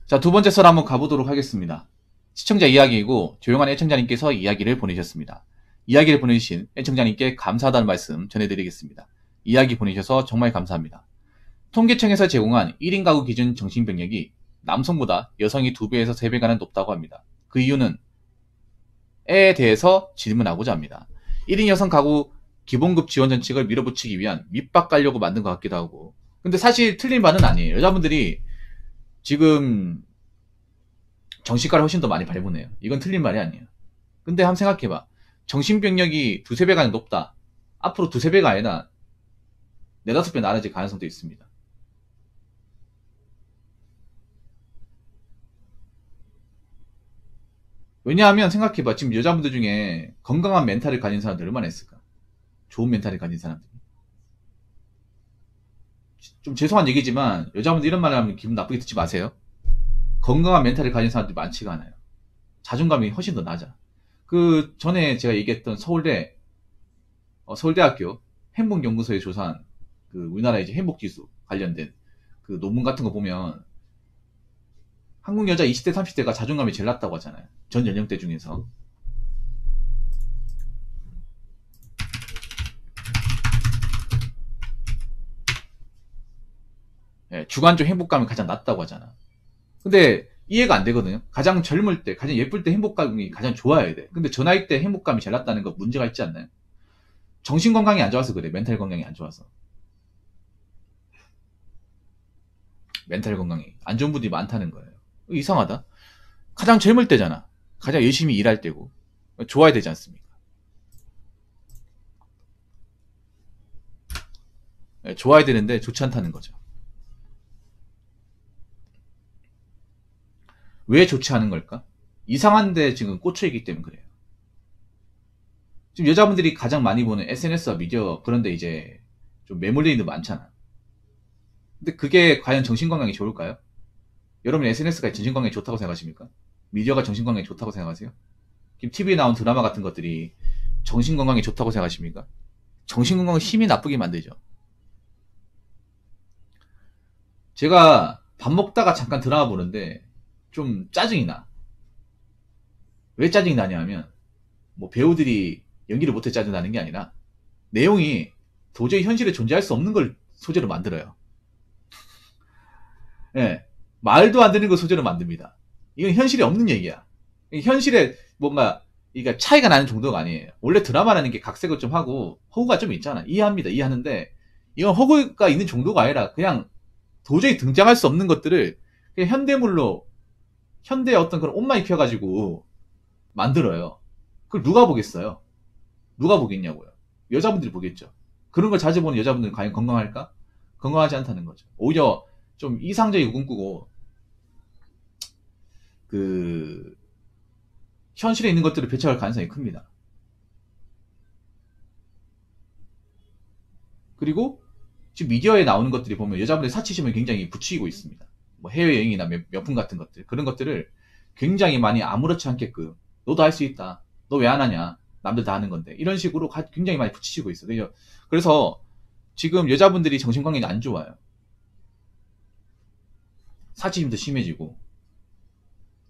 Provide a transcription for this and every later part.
자, 두 번째 설 한번 가보도록 하겠습니다. 시청자 이야기이고 조용한 애청자님께서 이야기를 보내셨습니다. 이야기를 보내주신 애청자님께 감사하다는 말씀 전해드리겠습니다. 이야기 보내셔서 정말 감사합니다. 통계청에서 제공한 1인 가구 기준 정신병력이 남성보다 여성이 2배에서 3배가량 높다고 합니다. 그 이유는 에 대해서 질문하고자 합니다. 1인 여성 가구 기본급 지원 정책을 밀어붙이기 위한 밑밥 깔려고 만든 것 같기도 하고, 근데 사실 틀린 바는 아니에요. 여자분들이 지금 정신과를 훨씬 더 많이 발견해요. 이건 틀린 말이 아니에요. 근데 한번 생각해봐. 정신병력이 2~3배가 높다. 앞으로 2~3배가 아니라 4~5배 나아질 가능성도 있습니다. 왜냐하면 생각해봐. 지금 여자분들 중에 건강한 멘탈을 가진 사람들 얼마나 있을까? 좋은 멘탈을 가진 사람들이. 좀 죄송한 얘기지만 여자분들 이런 말을 하면 기분 나쁘게 듣지 마세요. 건강한 멘탈을 가진 사람들이 많지가 않아요. 자존감이 훨씬 더 낮아. 그 전에 제가 얘기했던 서울대학교 행복연구소에 조사한 그 우리나라 이제 행복지수 관련된 그 논문 같은 거 보면 한국 여자 20대 30대가 자존감이 제일 낮다고 하잖아요. 전 연령대 중에서. 예, 주관적 행복감이 가장 낮다고 하잖아. 근데 이해가 안 되거든요. 가장 젊을 때, 가장 예쁠 때 행복감이 가장 좋아야 돼. 근데 저 나이 때 행복감이 제일 낮다는 거 문제가 있지 않나요? 정신 건강이 안 좋아서 그래. 멘탈 건강이 안 좋아서. 멘탈 건강이 안 좋은 분들이 많다는 거예요. 이상하다. 가장 젊을 때잖아. 가장 열심히 일할 때고. 좋아야 되지 않습니까? 좋아야 되는데 좋지 않다는 거죠. 왜 좋지 않은 걸까? 이상한데 지금 꽂혀있기 때문에 그래요. 지금 여자분들이 가장 많이 보는 SNS와 미디어, 그런데 이제 좀 매몰려 있는 분 많잖아. 근데 그게 과연 정신건강에 좋을까요? 여러분 SNS가 정신건강에 좋다고 생각하십니까? 미디어가 정신건강에 좋다고 생각하세요? 지금 TV에 나온 드라마 같은 것들이 정신건강에 좋다고 생각하십니까? 정신건강을 심히 나쁘게 만들죠. 제가 밥 먹다가 잠깐 드라마 보는데 좀 짜증이 나. 왜 짜증이 나냐 하면 뭐 배우들이 연기를 못해 짜증 나는 게 아니라 내용이 도저히 현실에 존재할 수 없는 걸 소재로 만들어요. 예, 말도 안 되는 걸 소재로 만듭니다. 이건 현실에 없는 얘기야. 현실에 뭔가 그러니까 차이가 나는 정도가 아니에요. 원래 드라마라는 게 각색을 좀 하고 허구가 좀 있잖아. 이해합니다. 이해하는데 이건 허구가 있는 정도가 아니라 그냥 도저히 등장할 수 없는 것들을 그냥 현대물로 현대의 어떤 그런 옷만 입혀가지고 만들어요. 그걸 누가 보겠어요? 누가 보겠냐고요. 여자분들이 보겠죠. 그런 걸 자주 보는 여자분들은 과연 건강할까? 건강하지 않다는 거죠. 오히려 좀 이상적이고 꿈꾸고 그 현실에 있는 것들을 배척할 가능성이 큽니다. 그리고 지금 미디어에 나오는 것들이 보면 여자분들의 사치심을 굉장히 부추기고 있습니다. 뭐 해외여행이나 명품 같은 것들, 그런 것들을 굉장히 많이 아무렇지 않게끔 너도 할 수 있다. 너 왜 안 하냐? 남들 다 하는 건데. 이런 식으로 굉장히 많이 부추기고 있어요. 그래서 지금 여자분들이 정신건강이 안 좋아요. 사치심도 심해지고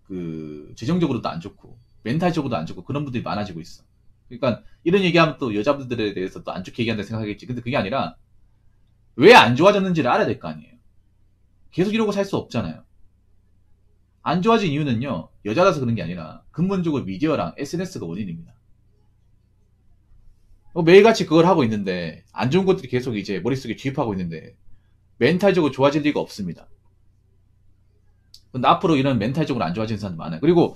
그 재정적으로도 안 좋고 멘탈적으로도 안 좋고 그런 분들이 많아지고 있어. 그러니까 이런 얘기하면 또 여자분들에 대해서 또 안 좋게 얘기한다 생각하겠지. 근데 그게 아니라 왜 안 좋아졌는지를 알아야 될 거 아니에요. 계속 이러고 살 수 없잖아요. 안 좋아진 이유는요, 여자라서 그런 게 아니라 근본적으로 미디어랑 SNS가 원인입니다. 매일같이 그걸 하고 있는데 안 좋은 것들이 계속 이제 머릿속에 주입하고 있는데 멘탈적으로 좋아질 리가 없습니다. 근데 앞으로 이런 멘탈적으로 안 좋아지는 사람도 많아요. 그리고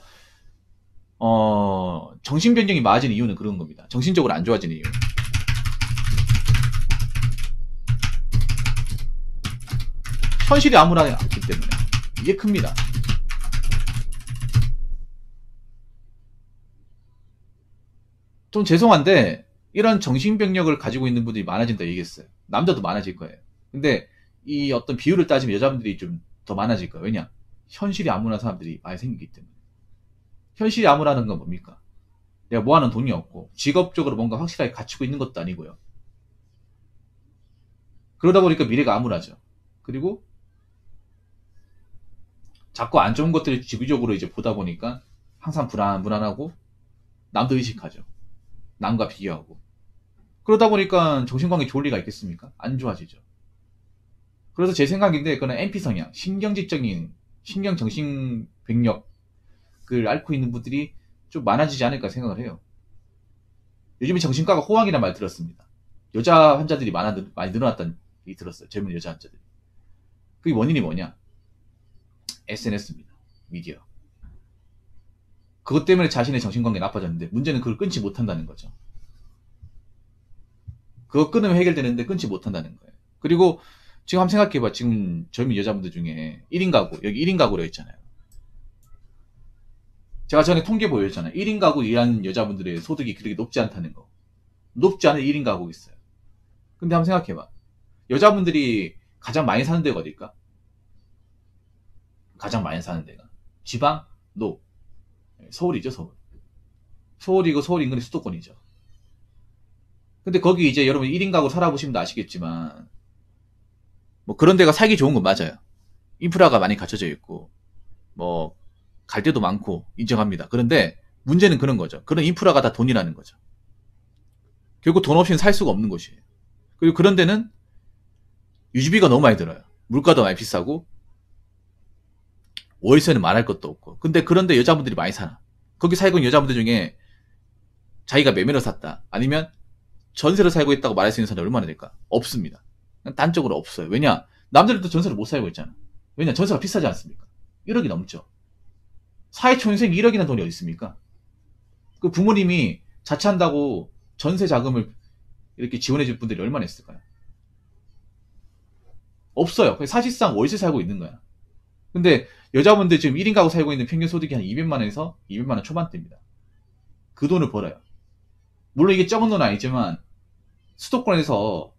정신변경이 많아지는 이유는 그런 겁니다. 정신적으로 안 좋아지는 이유. 현실이 아무나 않기 때문에 이게 큽니다. 좀 죄송한데 이런 정신병력을 가지고 있는 분들이 많아진다 얘기했어요. 남자도 많아질 거예요. 근데 이 어떤 비율을 따지면 여자분들이 좀 더 많아질 거예요. 왜냐? 현실이 암울한 사람들이 많이 생기기 때문에. 현실이 암울하는 건 뭡니까? 내가 모아놓은 돈이 없고 직업적으로 뭔가 확실하게 갖추고 있는 것도 아니고요. 그러다 보니까 미래가 암울하죠. 그리고 자꾸 안 좋은 것들을 지구적으로 이제 보다 보니까 항상 불안하고 남도 의식하죠. 남과 비교하고. 그러다 보니까 정신건강이 좋을 리가 있겠습니까? 안 좋아지죠. 그래서 제 생각인데 그는 NP 성향, 신경질적인 신경정신병력을 앓고 있는 분들이 좀 많아지지 않을까 생각을 해요. 요즘에 정신과가 호황이라는 말 들었습니다. 여자 환자들이 많이 늘어났다는 얘기 들었어요. 젊은 여자 환자들이. 그게 원인이 뭐냐? SNS입니다. 미디어. 그것 때문에 자신의 정신건강이 나빠졌는데 문제는 그걸 끊지 못한다는 거죠. 그거 끊으면 해결되는데 끊지 못한다는 거예요. 그리고 지금 한번 생각해봐. 지금 젊은 여자분들 중에 1인 가구, 여기 1인 가구로 있잖아요. 제가 전에 통계 보여줬잖아요. 1인 가구 일하는 여자분들의 소득이 그렇게 높지 않다는 거. 높지 않은 1인 가구가 있어요. 근데 한번 생각해봐. 여자분들이 가장 많이 사는 데가 어딜까? 가장 많이 사는 데가 지방? 노. 서울이죠, 서울. 서울이고 서울 인근의 수도권이죠. 근데 거기 이제 여러분 1인 가구 살아보시면 아시겠지만 뭐 그런 데가 살기 좋은 건 맞아요. 인프라가 많이 갖춰져 있고 뭐 갈 데도 많고 인정합니다. 그런데 문제는 그런 거죠. 그런 인프라가 다 돈이라는 거죠. 결국 돈 없이는 살 수가 없는 곳이에요. 그리고 그런 데는 유지비가 너무 많이 들어요. 물가도 많이 비싸고 월세는 말할 것도 없고. 근데 그런데 여자분들이 많이 사나. 거기 살고 있는 여자분들 중에 자기가 매매로 샀다. 아니면 전세로 살고 있다고 말할 수 있는 사람이 얼마나 될까? 없습니다. 단적으로 없어요. 왜냐? 남들도 전세를 못 살고 있잖아. 왜냐? 전세가 비싸지 않습니까? 1억이 넘죠. 사회초년생 1억이나 돈이 어디 있습니까? 그 부모님이 자취한다고 전세 자금을 이렇게 지원해 줄 분들이 얼마나 있을까요? 없어요. 사실상 월세 살고 있는 거야. 근데 여자분들 지금 1인 가구 살고 있는 평균 소득이 한 200만원에서 200만원 초반대입니다. 그 돈을 벌어요. 물론 이게 적은 돈은 아니지만 수도권에서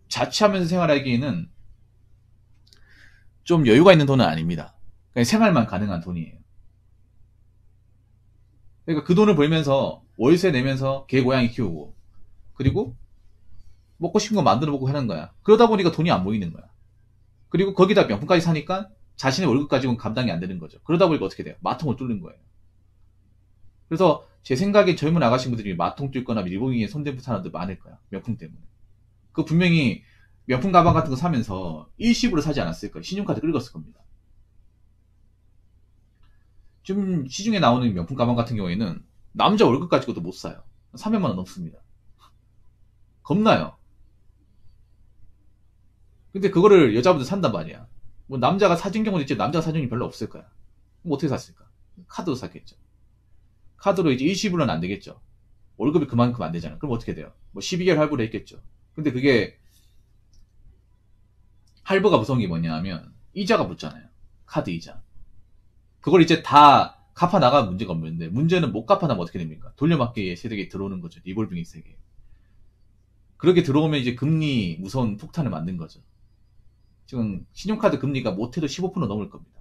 자취하면서 생활하기에는 좀 여유가 있는 돈은 아닙니다. 그냥 생활만 가능한 돈이에요. 그러니까 그 돈을 벌면서 월세 내면서 개 고양이 키우고 그리고 먹고 싶은 거 만들어 먹고 하는 거야. 그러다 보니까 돈이 안 모이는 거야. 그리고 거기다 명품까지 사니까 자신의 월급 가지고는 감당이 안 되는 거죠. 그러다 보니까 어떻게 돼요? 마통을 뚫는 거예요. 그래서 제 생각에 젊은 아가씨분들이 마통 뚫거나 밀봉이에 손댄 사람들 많을 거야. 명품 때문에. 그 분명히 명품 가방 같은 거 사면서 일시불로 사지 않았을 거예요. 신용카드 긁었을 겁니다. 지금 시중에 나오는 명품 가방 같은 경우에는 남자 월급 가지고도 못 사요. 300만원 넘습니다. 겁나요. 근데 그거를 여자분들 산단 말이야. 뭐 남자가 사준 경우도 있지 남자가 사준 게 별로 없을 거야. 그럼 어떻게 샀을까? 카드로 샀겠죠. 카드로 이제 일시불로는 안 되겠죠. 월급이 그만큼 안 되잖아. 그럼 어떻게 돼요? 뭐 12개월 할부를 했겠죠. 근데 그게 할부가 무서운 게 뭐냐 하면 이자가 붙잖아요. 카드 이자. 그걸 이제 다 갚아 나가면 문제가 없는데 문제는 못 갚아 나가면 어떻게 됩니까? 돌려막기의 세력이 들어오는 거죠. 리볼빙의 세계. 그렇게 들어오면 이제 금리 무서운 폭탄을 만든 거죠. 지금 신용카드 금리가 못해도 15% 넘을 겁니다.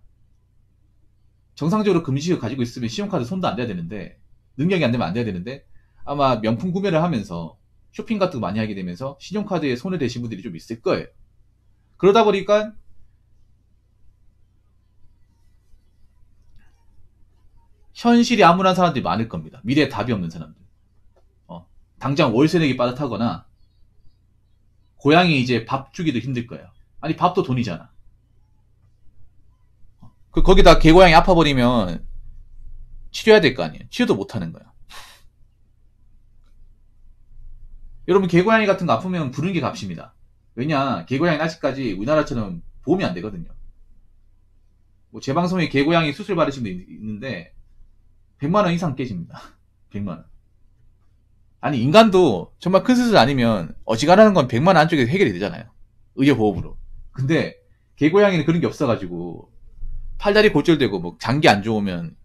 정상적으로 금지를 가지고 있으면 신용카드 손도 안 대야 되는데 능력이 안 되면 안 돼야 되는데 아마 명품 구매를 하면서 쇼핑 같은 거 많이 하게 되면서 신용카드에 손을 대신 분들이 좀 있을 거예요. 그러다 보니까 현실이 암울한 사람들이 많을 겁니다. 미래에 답이 없는 사람들. 당장 월세 내기 빠듯하거나 고양이 이제 밥 주기도 힘들 거예요. 아니 밥도 돈이잖아. 거기다 개고양이 아파버리면 치료해야 될 거 아니에요. 치료도 못하는 거야. 여러분 개고양이 같은 거 아프면 부르는 게 값입니다. 왜냐 개고양이는 아직까지 우리나라처럼 보험이 안 되거든요. 뭐 제 방송에 개고양이 수술 받으신 분 있는데 100만원 이상 깨집니다. 100만원. 아니 인간도 정말 큰 수술 아니면 어지간하는 건 100만원 안쪽에서 해결이 되잖아요. 의료보험으로. 근데 개고양이는 그런 게 없어가지고 팔다리 골절되고 뭐 장기 안 좋으면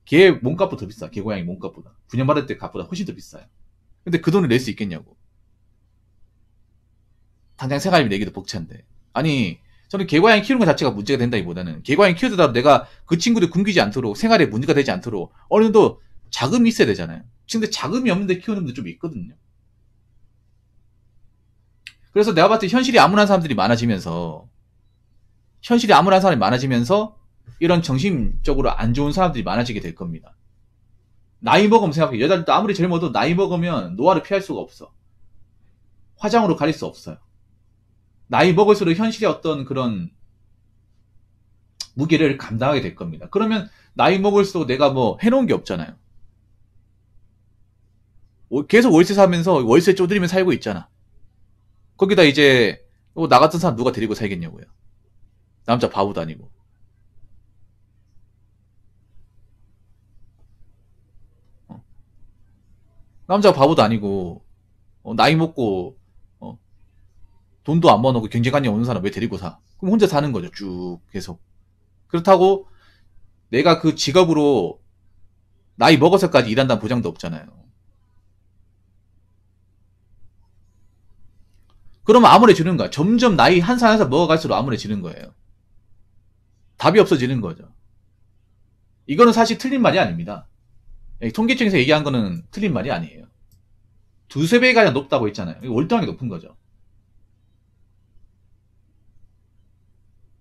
개 몸값보다 더 비싸. 개고양이 몸값보다. 분양받을 때 값보다 훨씬 더 비싸요. 근데 그 돈을 낼 수 있겠냐고. 당장 생활비 내기도 벅찬데. 아니 저는 개고양이 키우는 것 자체가 문제가 된다기보다는 개고양이 키우더라도 내가 그 친구들 굶기지 않도록 생활에 문제가 되지 않도록 어느 정도 자금이 있어야 되잖아요. 근데 자금이 없는데 키우는 분들 좀 있거든요. 그래서 내가 봤을 때 현실이 암울한 사람들이 많아지면서 이런 정신적으로 안 좋은 사람들이 많아지게 될 겁니다. 나이 먹으면 생각해. 여자들도 아무리 젊어도 나이 먹으면 노화를 피할 수가 없어. 화장으로 가릴 수 없어요. 나이 먹을수록 현실의 어떤 그런 무게를 감당하게 될 겁니다. 그러면 나이 먹을수록 내가 뭐 해놓은 게 없잖아요. 계속 월세 사면서 월세 쪼들이면 살고 있잖아. 거기다 이제 나 같은 사람 누가 데리고 살겠냐고요. 남자 바보도 아니고. 남자 바보도 아니고 나이 먹고 돈도 안 모아놓고 경제관념 없는 사람 왜 데리고 사? 그럼 혼자 사는 거죠. 쭉 계속. 그렇다고 내가 그 직업으로 나이 먹어서까지 일한다는 보장도 없잖아요. 그러면 암울해지는 거야. 점점 나이 한 살 한 살 먹어갈수록 암울해지는 거예요. 답이 없어지는 거죠. 이거는 사실 틀린 말이 아닙니다. 통계청에서 얘기한 거는 틀린 말이 아니에요. 두세 배가 높다고 했잖아요. 이거 월등하게 높은 거죠.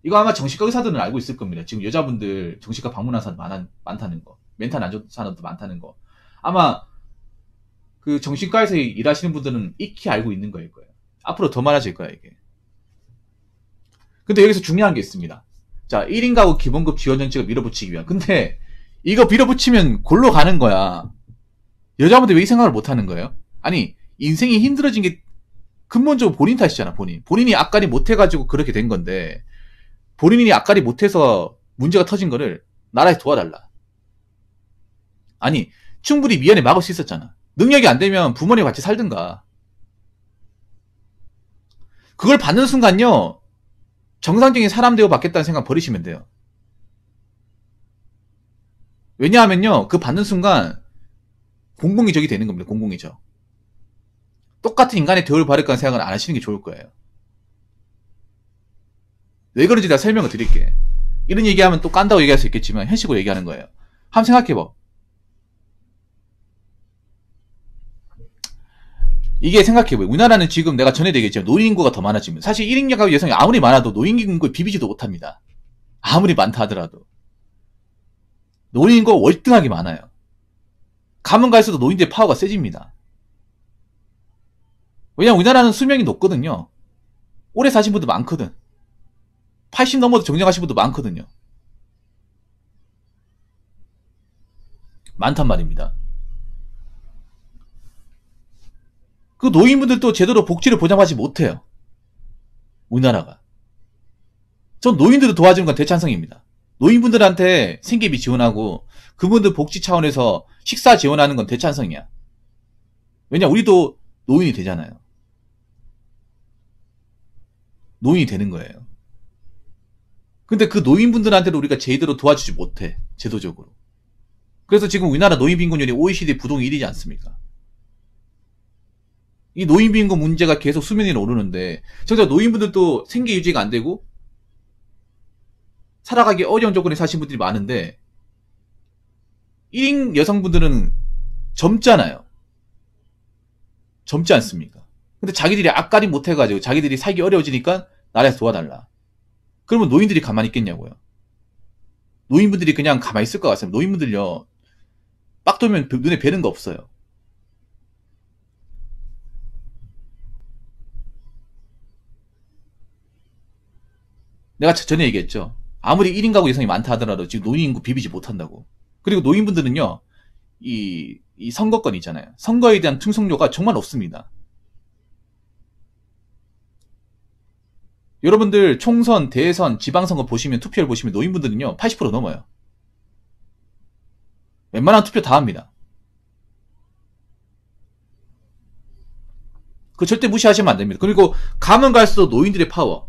이거 아마 정신과 의사들은 알고 있을 겁니다. 지금 여자분들 정신과 방문한 사람 많다는 거. 멘탈 안 좋은 사람도 많다는 거. 아마 그 정신과에서 일하시는 분들은 익히 알고 있는 거일 거예요. 앞으로 더 많아질 거야, 이게. 근데 여기서 중요한 게 있습니다. 자, 1인 가구 기본급 지원 정책을 밀어붙이기 위한. 근데 이거 밀어붙이면 골로 가는 거야. 여자분들 왜 이 생각을 못 하는 거예요? 아니, 인생이 힘들어진 게 근본적으로 본인 탓이잖아, 본인. 본인이 앞가리 못 해가지고 그렇게 된 건데, 본인이 앞가리 못해서 문제가 터진 거를 나라에서 도와달라. 아니, 충분히 미연에 막을 수 있었잖아. 능력이 안 되면 부모님 같이 살든가. 그걸 받는 순간요, 정상적인 사람 되어 받겠다는 생각 버리시면 돼요. 왜냐하면요, 그 받는 순간 공공이 적이 되는 겁니다. 공공이 적. 똑같은 인간의 대우를 받을 거라는 생각은 안 하시는 게 좋을 거예요. 왜 그런지 내가 설명을 드릴게. 이런 얘기하면 또 깐다고 얘기할 수 있겠지만 현실적으로 얘기하는 거예요. 한번 생각해봐. 이게 생각해봐요. 우리나라는 지금 내가 전에도 얘기했지만 노인 인구가 더 많아지면 사실 1인 가구 여성이 아무리 많아도 노인 인구에 비비지도 못합니다. 아무리 많다 하더라도. 노인 인구가 월등하게 많아요. 가면 갈수록 노인들의 파워가 세집니다. 왜냐면 우리나라는 수명이 높거든요. 오래 사신 분도 많거든. 80 넘어도 정정하신 분도 많거든요. 많단 말입니다. 그 노인분들도 제대로 복지를 보장하지 못해요. 우리나라가. 전 노인들도 도와주는 건 대찬성입니다. 노인분들한테 생계비 지원하고 그분들 복지 차원에서 식사 지원하는 건 대찬성이야. 왜냐 우리도 노인이 되잖아요. 노인이 되는 거예요. 근데 그 노인분들한테도 우리가 제대로 도와주지 못해. 제도적으로. 그래서 지금 우리나라 노인 빈곤율이 OECD 부동 1위지 않습니까? 이 노인 빈곤 문제가 계속 수면 위에 오르는데 정작 노인분들도 생계 유지가 안 되고 살아가기 어려운 조건에 사신 분들이 많은데 1인 여성분들은 젊잖아요. 젊지 않습니까? 근데 자기들이 앞가림 못해가지고 자기들이 살기 어려워지니까 나라에서 도와달라. 그러면 노인들이 가만히 있겠냐고요. 노인분들이 그냥 가만히 있을 것 같습니다. 노인분들요. 빡 돌면 눈에 뵈는 거 없어요. 내가 전에 얘기했죠. 아무리 1인 가구 여성이 많다 하더라도 지금 노인 인구 비비지 못한다고. 그리고 노인분들은요. 이 선거권 있잖아요. 선거에 대한 충성료가 정말 없습니다. 여러분들 총선, 대선, 지방선거 보시면 투표를 보시면 노인분들은요. 80% 넘어요. 웬만한 투표 다 합니다. 그거 절대 무시하시면 안 됩니다. 그리고 가면 갈수록 노인들의 파워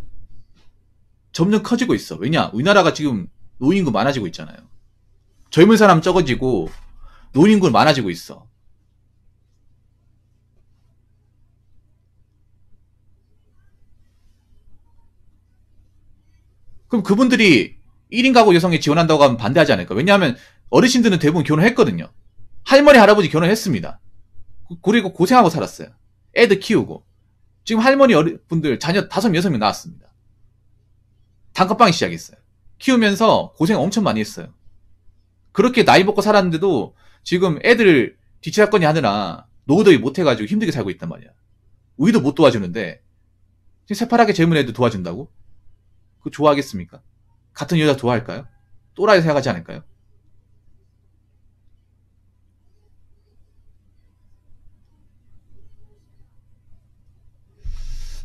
점점 커지고 있어. 왜냐? 우리나라가 지금 노인 인구 많아지고 있잖아요. 젊은 사람 적어지고 노인 인구 많아지고 있어. 그럼 그분들이 1인 가구 여성에 지원한다고 하면 반대하지 않을까? 왜냐하면 어르신들은 대부분 결혼했거든요. 할머니, 할아버지 결혼했습니다. 그리고 고생하고 살았어요. 애들 키우고. 지금 할머니 분들 자녀 5, 6명 낳았습니다. 단칸방이 시작했어요. 키우면서 고생 엄청 많이 했어요. 그렇게 나이 먹고 살았는데도 지금 애들 뒤치다꺼니 하느라 노후덕이 못해가지고 힘들게 살고 있단 말이야. 우리도 못 도와주는데 새파랗게 젊은 애들 도와준다고? 그거 좋아하겠습니까? 같은 여자 좋아할까요? 또라이 생각하지 않을까요?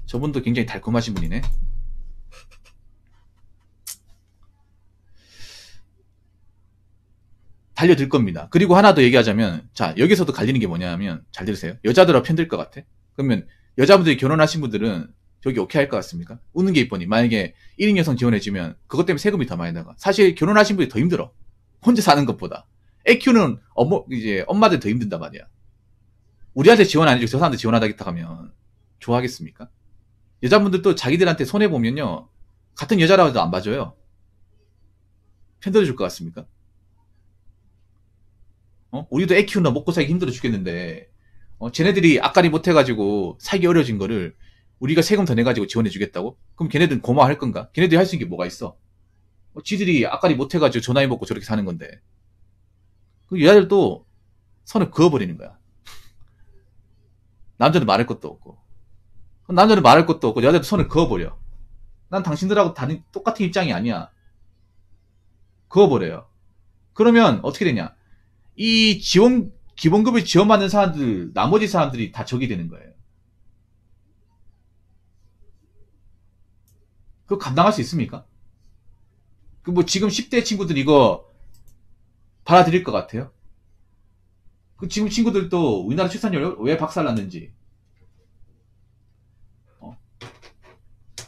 저분도 굉장히 달콤하신 분이네. 달려들 겁니다. 그리고 하나 더 얘기하자면, 자, 여기서도 갈리는 게 뭐냐면, 잘 들으세요. 여자들하고 편들 것 같아? 그러면 여자분들이 결혼하신 분들은 저기 오케이 할 것 같습니까? 웃는 게 이쁘니. 만약에 1인 여성 지원해주면 그것 때문에 세금이 더 많이 나가. 사실 결혼하신 분이 더 힘들어. 혼자 사는 것보다. 애 키우는 엄마들 더 힘든단 말이야. 우리한테 지원 안 해주고 저 사람한테 지원하다겠다 하면 좋아하겠습니까? 여자분들도 자기들한테 손해보면요. 같은 여자라고 해도 안 봐줘요. 편들어줄 것 같습니까? 우리도 애 키우느라 먹고 살기 힘들어 죽겠는데, 쟤네들이 앞가리 못해가지고 살기 어려워진 거를 우리가 세금 더 내가지고 지원해주겠다고? 그럼 걔네들은 고마워할 건가? 걔네들이 할 수 있는 게 뭐가 있어? 지들이 앞가리 못해가지고 저 나이 먹고 저렇게 사는 건데. 그 여자들도 선을 그어버리는 거야. 남자는 말할 것도 없고. 남자는 말할 것도 없고, 여자도 손을 그어버려. 난 당신들하고 똑같은 입장이 아니야. 그어버려요. 그러면 어떻게 되냐? 이 기본급을 지원받는 사람들, 나머지 사람들이 다 적이 되는 거예요. 그거 감당할 수 있습니까? 그 뭐 지금 10대 친구들 이거 받아들일 것 같아요? 그 지금 친구들도 우리나라 출산율 왜 박살났는지,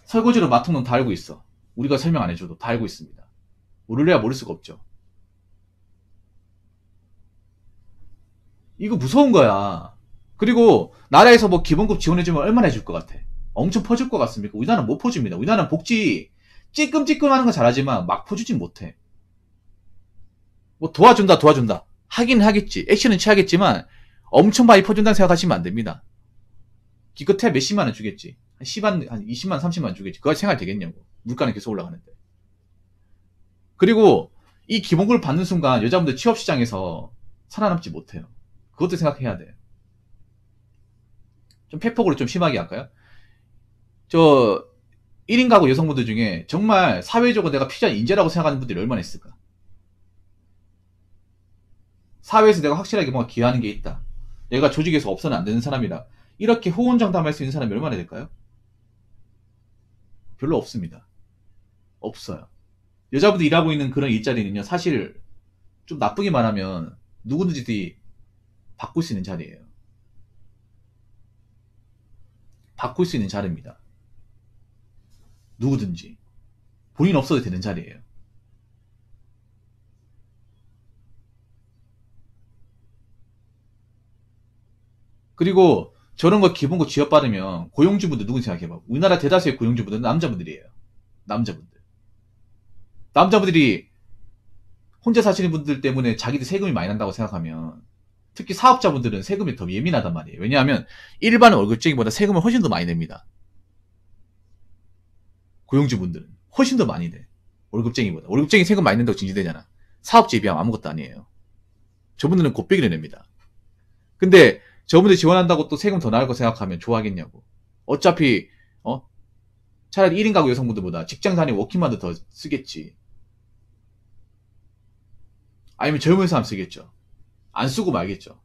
설거지로 마통론 다 알고 있어. 우리가 설명 안 해줘도 다 알고 있습니다. 모를래야 모를 수가 없죠. 이거 무서운 거야. 그리고 나라에서 뭐 기본급 지원해주면 얼마나 해줄 것 같아? 엄청 퍼줄 것 같습니까? 우리나라는 못 퍼줍니다. 우리나라는 복지 찌끔찌끔 하는 건 잘하지만 막 퍼주진 못해. 뭐 도와준다. 하긴 하겠지. 액션은 취하겠지만 엄청 많이 퍼준다는 생각하시면 안 됩니다. 기껏해 몇십만 원 주겠지. 한 20만, 30만 원 주겠지. 그거 생활 되겠냐고. 물가는 계속 올라가는데. 그리고 이 기본급을 받는 순간 여자분들 취업시장에서 살아남지 못해요. 그것도 생각해야 돼. 좀 팩폭으로 좀 심하게 할까요? 1인 가구 여성분들 중에 정말 사회적으로 내가 필요한 인재라고 생각하는 분들이 얼마나 있을까? 사회에서 내가 확실하게 뭔가 기여하는 게 있다. 내가 조직에서 없어는 안 되는 사람이다. 이렇게 호언장담할 수 있는 사람이 얼마나 될까요? 별로 없습니다. 없어요. 여자분들이 일하고 있는 그런 일자리는요, 사실 좀 나쁘게 말하면 누구든지 바꿀 수 있는 자리예요. 바꿀 수 있는 자리입니다. 누구든지. 본인 없어도 되는 자리예요. 그리고 저런 거 기본급 지원받으면 고용주분들 누군 생각해봐. 우리나라 대다수의 고용주분들은 남자분들이에요. 남자분들이 혼자 사시는 분들 때문에 자기들 세금이 많이 난다고 생각하면, 특히 사업자분들은 세금이 더 예민하단 말이에요. 왜냐하면 일반 월급쟁이보다 세금을 훨씬 더 많이 냅니다. 고용주분들은 훨씬 더 많이 내. 월급쟁이보다. 월급쟁이 세금 많이 낸다고 징징대잖아. 사업주에 비하면 아무것도 아니에요. 저분들은 곱빼기를 냅니다. 근데 저분들 지원한다고 또 세금 더 나을 거 생각하면 좋아하겠냐고. 어차피 차라리 1인 가구 여성분들보다 직장 다니는 워킹맘들 더 쓰겠지. 아니면 젊은 사람 쓰겠죠. 안 쓰고 말겠죠.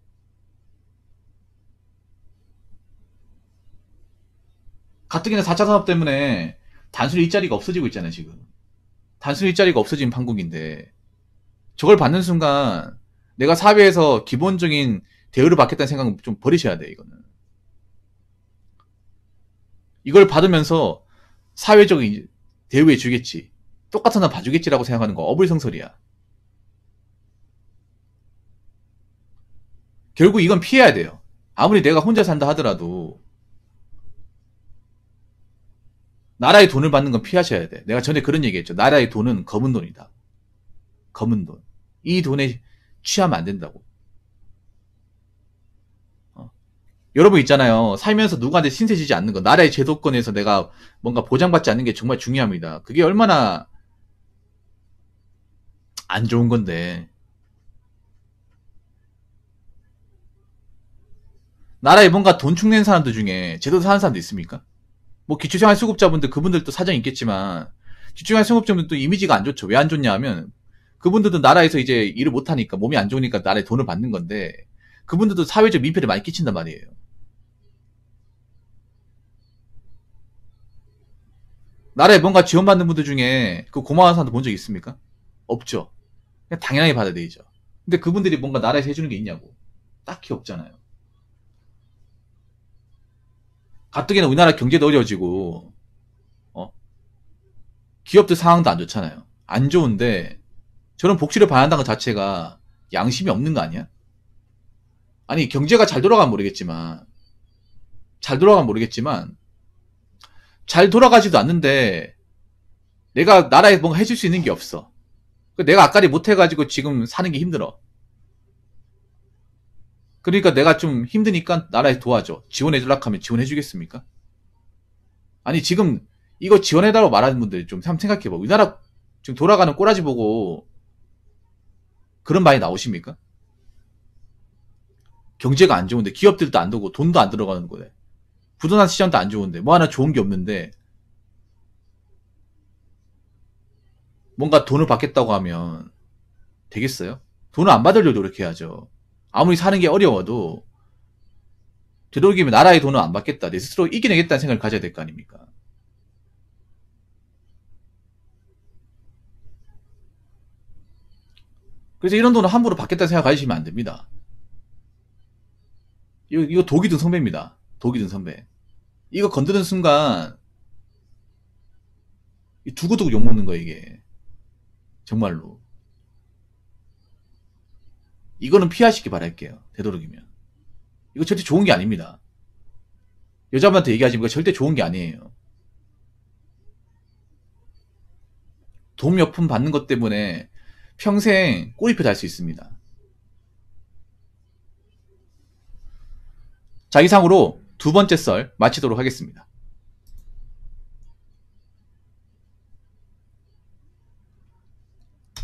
가뜩이나 4차 산업 때문에 단순히 일자리가 없어지고 있잖아요, 지금. 단순히 일자리가 없어진 판국인데, 저걸 받는 순간 내가 사회에서 기본적인 대우를 받겠다는 생각은 좀 버리셔야 돼, 이거는. 이걸 받으면서 사회적인 대우해 주겠지. 똑같은 나 봐주겠지라고 생각하는 거 어불성설이야. 결국 이건 피해야 돼요. 아무리 내가 혼자 산다 하더라도 나라의 돈을 받는 건 피하셔야 돼. 내가 전에 그런 얘기했죠. 나라의 돈은 검은 돈이다. 검은 돈. 이 돈에 취하면 안 된다고. 여러분 있잖아요. 살면서 누구한테 신세지지 않는 거. 나라의 제도권에서 내가 뭔가 보장받지 않는 게 정말 중요합니다. 그게 얼마나 안 좋은 건데. 나라에 뭔가 돈 축내는 사람들 중에 제대로 사는 사람도 있습니까? 뭐 기초생활수급자분들 그분들도 사정이 있겠지만 기초생활수급자분들도 이미지가 안 좋죠. 왜 안 좋냐 하면 그분들도 나라에서 이제 일을 못하니까 몸이 안 좋으니까 나라에 돈을 받는 건데 그분들도 사회적 민폐를 많이 끼친단 말이에요. 나라에 뭔가 지원받는 분들 중에 그 고마운 사람도 본 적 있습니까? 없죠. 그냥 당연하게 받아들이죠. 근데 그분들이 뭔가 나라에서 해주는 게 있냐고. 딱히 없잖아요. 가뜩이나 우리나라 경제도 어려워지고 어? 기업들 상황도 안 좋잖아요. 안 좋은데 저런 복지를 받는다는 것 자체가 양심이 없는 거 아니야? 아니 경제가 잘 돌아가면 모르겠지만 잘 돌아가지도 않는데 내가 나라에 뭔가 해줄 수 있는 게 없어. 내가 앞가리 못해가지고 지금 사는 게 힘들어. 그러니까 내가 좀 힘드니까 나라에 도와줘. 지원해주려고 하면 지원해주겠습니까? 아니 지금 이거 지원해달라고 말하는 분들 좀 한번 생각해봐. 우리나라 지금 돌아가는 꼬라지 보고 그런 말이 나오십니까? 경제가 안 좋은데 기업들도 안 되고 돈도 안 들어가는 거래. 부동산 시장도 안 좋은데 뭐 하나 좋은 게 없는데 뭔가 돈을 받겠다고 하면 되겠어요? 돈을 안 받으려고 노력해야죠. 아무리 사는 게 어려워도 되도록이면 나라의 돈을 안 받겠다. 내 스스로 이겨내겠다는 생각을 가져야 될 거 아닙니까? 그래서 이런 돈을 함부로 받겠다는 생각 가지시면 안 됩니다. 이거 독이 든 선배입니다. 독이 든 선배. 이거 건드는 순간 두고두고 욕먹는 거야 이게. 정말로. 이거는 피하시기 바랄게요. 되도록이면. 이거 절대 좋은 게 아닙니다. 여자분한테 얘기하지만 이거 절대 좋은 게 아니에요. 도움여품 받는 것 때문에 평생 꼬리표 달 수 있습니다. 자, 이상으로 두 번째 썰 마치도록 하겠습니다.